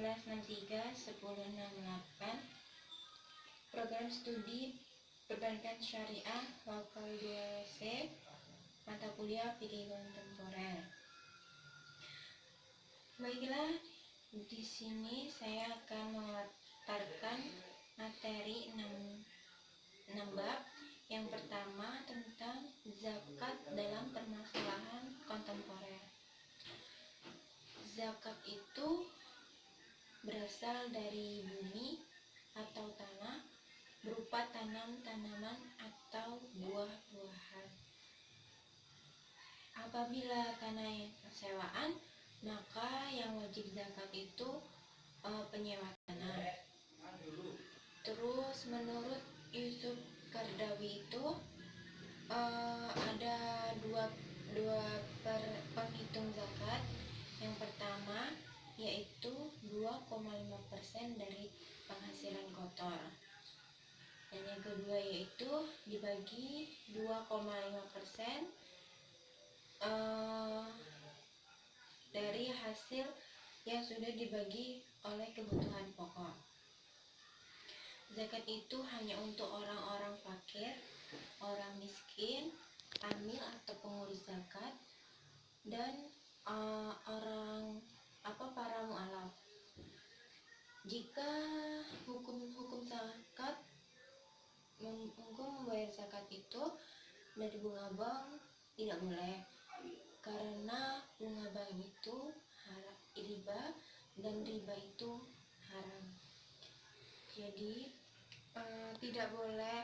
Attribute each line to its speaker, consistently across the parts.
Speaker 1: 1963-1068 Program Studi Perbankan Syariah Lokal 2C Mata Kuliah Fikih Kontemporer. Baiklah, di sini saya akan memaparkan materi 6 bab. Yang pertama tentang zakat dalam permasalahan kontemporer. Zakat itu berasal dari bumi atau tanah berupa tanaman atau buah-buahan. Apabila tanah sewaan, maka yang wajib zakat itu penyewa tanah. Terus menurut Yusuf Qaradawi itu ada dua penghitung zakat. Yang pertama yaitu 2,5% dari penghasilan kotor. Dan yang kedua yaitu dibagi 2,5% dari hasil yang sudah dibagi oleh kebutuhan pokok. Zakat itu hanya untuk orang-orang fakir, orang miskin, amil atau pengurus zakat, dan para mu'alaf. Jika hukum zakat, hukum membayar zakat itu dari bunga bank tidak boleh, karena bunga bank itu riba dan riba itu haram. Jadi tidak boleh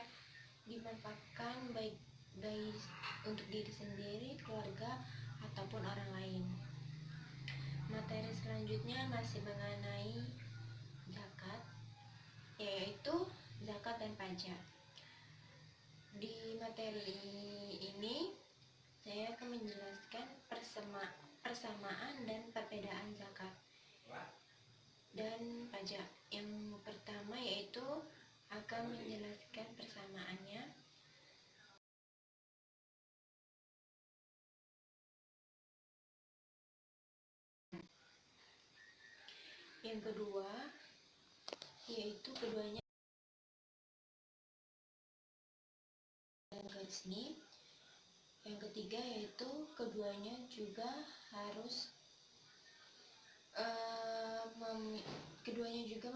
Speaker 1: dimanfaatkan baik untuk diri sendiri, keluarga, ataupun orang lain. Materi selanjutnya masih mengenai zakat, yaitu zakat dan pajak. Di materi ini saya akan menjelaskan persamaan dan perbedaan zakat dan pajak. Yang pertama yaitu akan menjelaskan persamaannya. Yang kedua yaitu keduanya resmi. Yang ketiga yaitu keduanya juga harus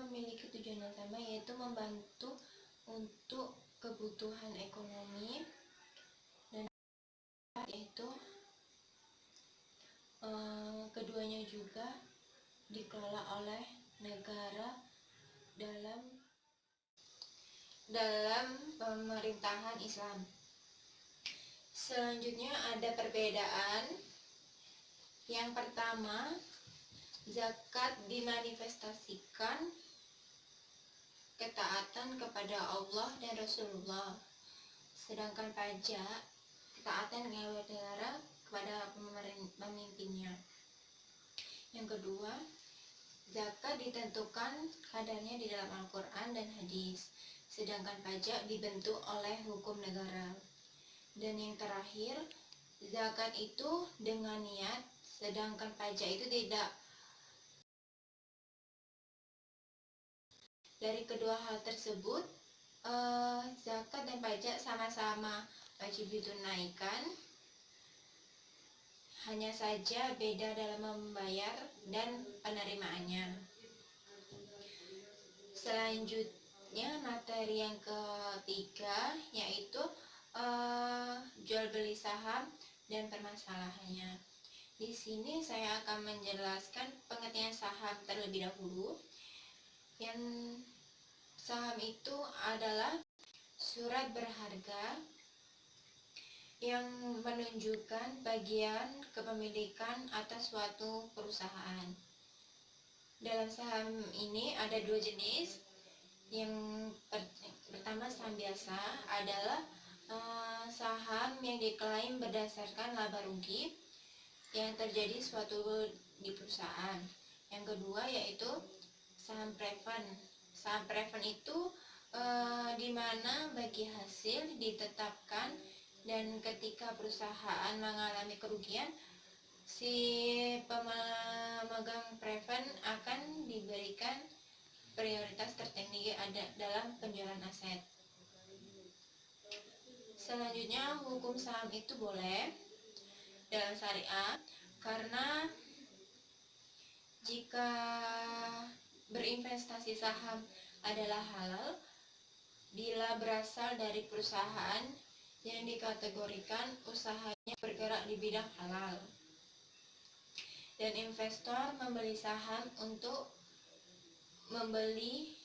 Speaker 1: memiliki tujuan yang sama, yaitu membantu untuk kebutuhan ekonomi, dan yaitu keduanya juga dikelola oleh negara dalam pemerintahan Islam. Selanjutnya ada perbedaan. Yang pertama, zakat dimanifestasikan ketaatan kepada Allah dan Rasulullah, sedangkan pajak ketaatan negara kepada pemimpinnya. Yang kedua, zakat ditentukan kadarnya di dalam Al-Quran dan hadis, sedangkan pajak dibentuk oleh hukum negara. Dan yang terakhir, zakat itu dengan niat, sedangkan pajak itu tidak. Dari kedua hal tersebut, zakat dan pajak sama-sama wajib ditunaikan, hanya saja beda dalam membayar dan penerimaannya. Selanjutnya materi yang ketiga yaitu jual beli saham dan permasalahannya. Di sini saya akan menjelaskan pengertian saham terlebih dahulu. Yang saham itu adalah surat berharga yang menunjukkan bagian kepemilikan atas suatu perusahaan. Dalam saham ini ada dua jenis. Yang pertama, saham biasa adalah saham yang diklaim berdasarkan laba rugi yang terjadi suatu di perusahaan. Yang kedua yaitu saham preference. Saham preference itu di mana bagi hasil ditetapkan, dan ketika perusahaan mengalami kerugian, si pemegang preference akan diberikan prioritas tertinggi ada dalam penjualan aset. Selanjutnya, hukum saham itu boleh dalam syariat karena jika berinvestasi saham adalah halal bila berasal dari perusahaan yang dikategorikan usahanya bergerak di bidang halal, dan investor membeli saham untuk membeli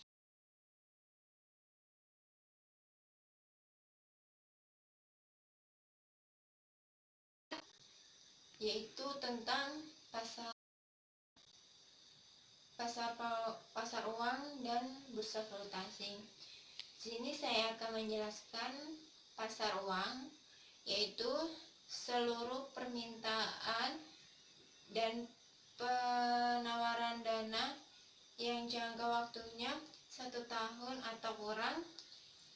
Speaker 1: yaitu tentang pasar uang dan bursa valuta asing. Di sini saya akan menjelaskan pasar uang, yaitu seluruh permintaan dan penawaran dana yang jangka waktunya 1 tahun atau kurang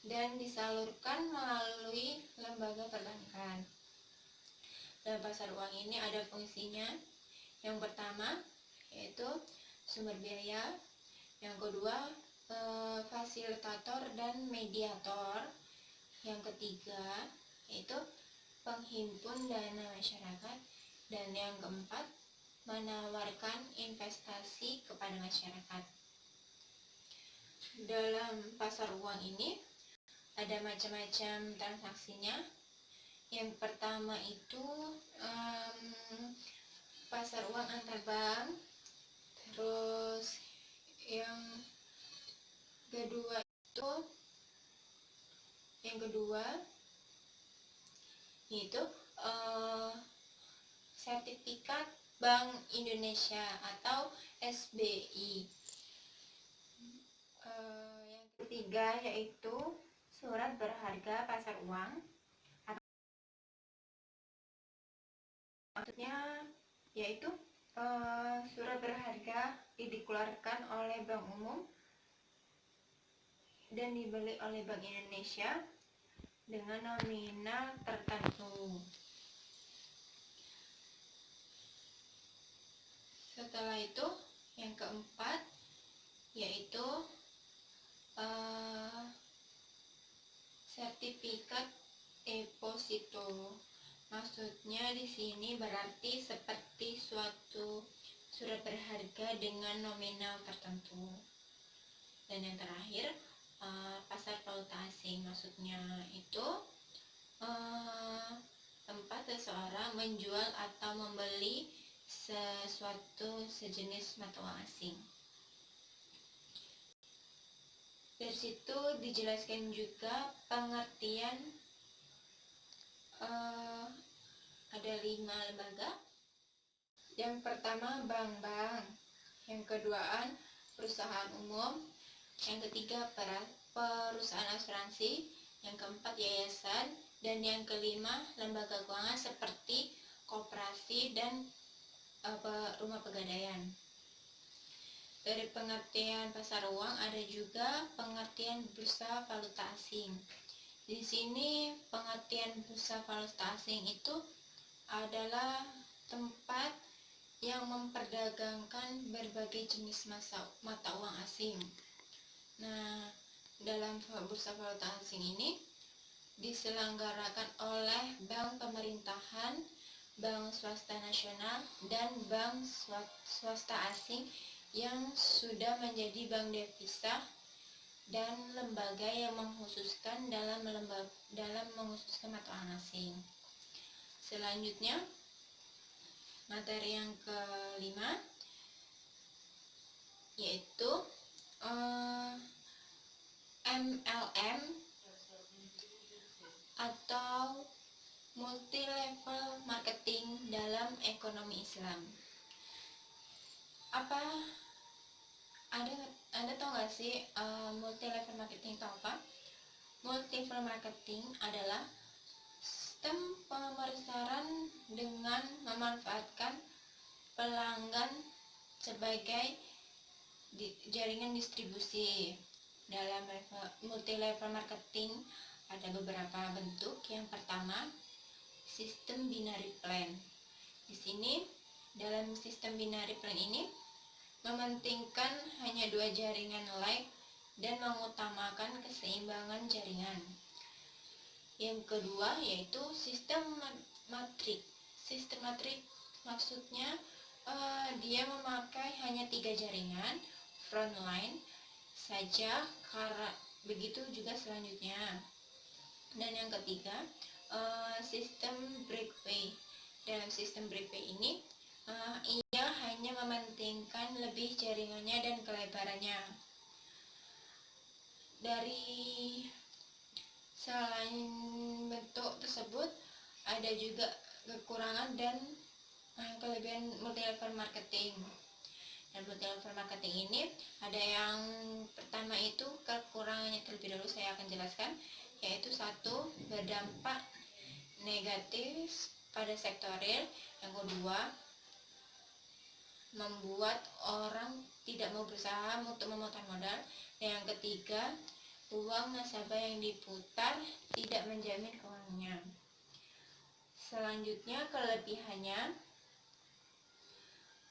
Speaker 1: dan disalurkan melalui lembaga perbankan. Dalam pasar uang ini ada fungsinya. Yang pertama yaitu sumber biaya, yang kedua fasilitator dan mediator, yang ketiga yaitu penghimpun dana masyarakat, dan yang keempat menawarkan investasi kepada masyarakat. Dalam pasar uang ini ada macam-macam transaksinya. Yang pertama itu pasar uang antar bank, terus yang kedua itu sertifikat Bank Indonesia atau SBI. Yang ketiga yaitu surat berharga pasar uang, maksudnya yaitu surat berharga dikeluarkan oleh Bank Umum dan dibeli oleh Bank Indonesia dengan nominal tertentu. Setelah itu yang keempat yaitu sertifikat deposito. Maksudnya di sini berarti seperti suatu surat berharga dengan nominal tertentu. Dan yang terakhir pasar valuta asing, maksudnya itu tempat seseorang menjual atau membeli sesuatu sejenis mata uang asing. Dari situ dijelaskan juga pengertian ada 5 lembaga. Yang pertama bank-bank, yang kedua perusahaan umum, yang ketiga perusahaan asuransi, yang keempat yayasan, dan yang kelima lembaga keuangan seperti koperasi dan rumah pegadaian. Dari pengertian pasar uang ada juga pengertian bursa valuta asing. Di sini pengertian bursa valuta asing itu adalah tempat yang memperdagangkan berbagai jenis mata uang asing. Nah, dalam bursa valuta asing ini diselenggarakan oleh bank pemerintahan, bank swasta nasional, dan bank swasta asing yang sudah menjadi bank devisa dan lembaga yang mengkhususkan dalam mengkhususkan mata uang asing. Selanjutnya, materi yang kelima yaitu MLM atau multi level marketing dalam ekonomi Islam. Anda tahu nggak sih multi level marketing itu apa? Multi level marketing adalah sistem pemasaran dengan memanfaatkan pelanggan sebagai jaringan distribusi. Dalam multi level marketing ada beberapa bentuk. Yang pertama, sistem binary plan. Di sini dalam sistem binary plan ini mementingkan hanya kedua jaringan like dan mengutamakan keseimbangan jaringan. Yang kedua yaitu sistem matrik. Sistem matrik maksudnya dia memakai hanya 3 jaringan frontline saja, karena begitu juga selanjutnya. Dan yang ketiga, sistem breakaway. Dalam sistem breakaway ini ia hanya mementingkan lebih jaringannya dan kelebarannya. Dari selain bentuk tersebut, ada juga kekurangan dan kelebihan multi-level marketing. Dan multi-level marketing ini ada yang pertama itu kekurangannya, terlebih dahulu saya akan jelaskan, yaitu satu, berdampak negatif pada sektor real. Yang kedua, membuat orang tidak mau berusaha untuk memutar modal. Dan yang ketiga, uang nasabah yang diputar tidak menjamin keuangannya. Selanjutnya, kelebihannya,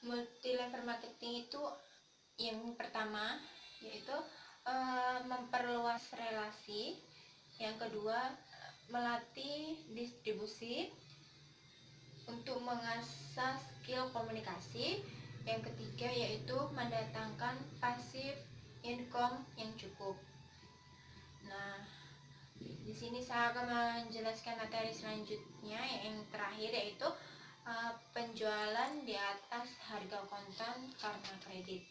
Speaker 1: multi level marketing itu yang pertama yaitu memperluas relasi. Yang kedua, melatih distribusi untuk mengasah skill komunikasi. Yang ketiga yaitu mendatangkan passive income yang cukup. Nah, di sini saya akan menjelaskan materi selanjutnya yang terakhir, yaitu penjualan di atas harga kontan karena kredit.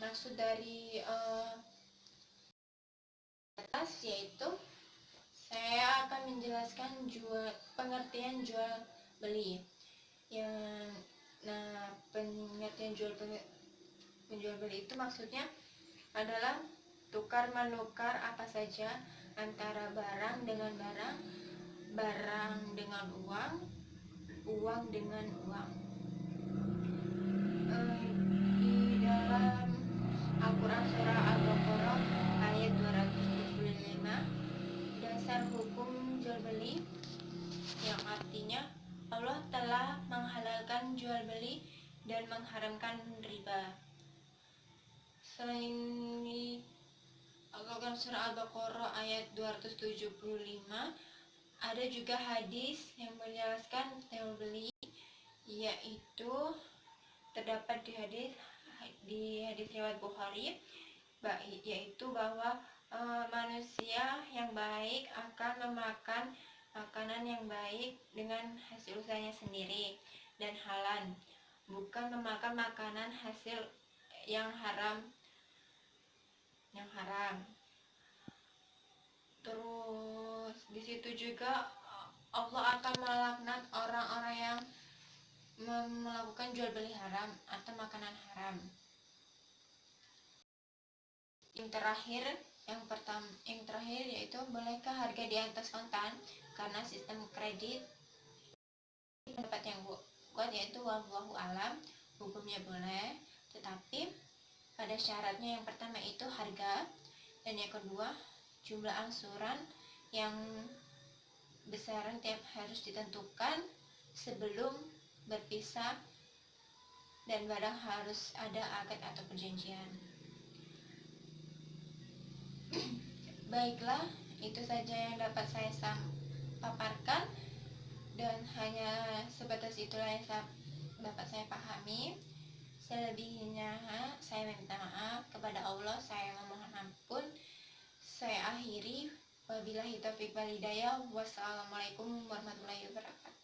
Speaker 1: Maksud dari atas yaitu saya akan menjelaskan pengertian jual beli. Pengertian jual beli itu maksudnya adalah tukar menukar apa saja antara barang dengan barang, barang dengan uang, uang dengan uang. Di dalam Al-Quran surah Al-Baqarah ayat 225, dasar hukum jual beli, yang artinya Allah telah menghalalkan jual beli dan mengharamkan riba. Selain di Al-Quran surah Al-Baqarah ayat 275, ada juga hadis yang menjelaskan jual beli, yaitu terdapat di hadis riwayat Bukhari, yaitu bahwa manusia yang baik akan memakan makanan yang baik dengan hasil usahanya sendiri dan halal, bukan memakan makanan hasil yang haram. Terus di situ juga Allah akan melaknat orang-orang yang melakukan jual beli haram atau makanan haram. Yang terakhir yaitu bolehkah harga di atas kontan karena sistem kredit. Pendapat yang kuat yaitu wallahu alam, hukumnya boleh, tetapi pada syaratnya. Yang pertama itu harga, dan yang kedua jumlah angsuran yang besaran tiap harus ditentukan sebelum berpisah, dan barang harus ada akad atau perjanjian. Baiklah, itu saja yang dapat saya paparkan, dan hanya sebatas itulah yang dapat saya pahami. Selebihnya saya minta maaf kepada Allah, saya memohon ampun. Saya akhiri, wabillahi taufiq wal hidayah. Wassalamualaikum warahmatullahi wabarakatuh.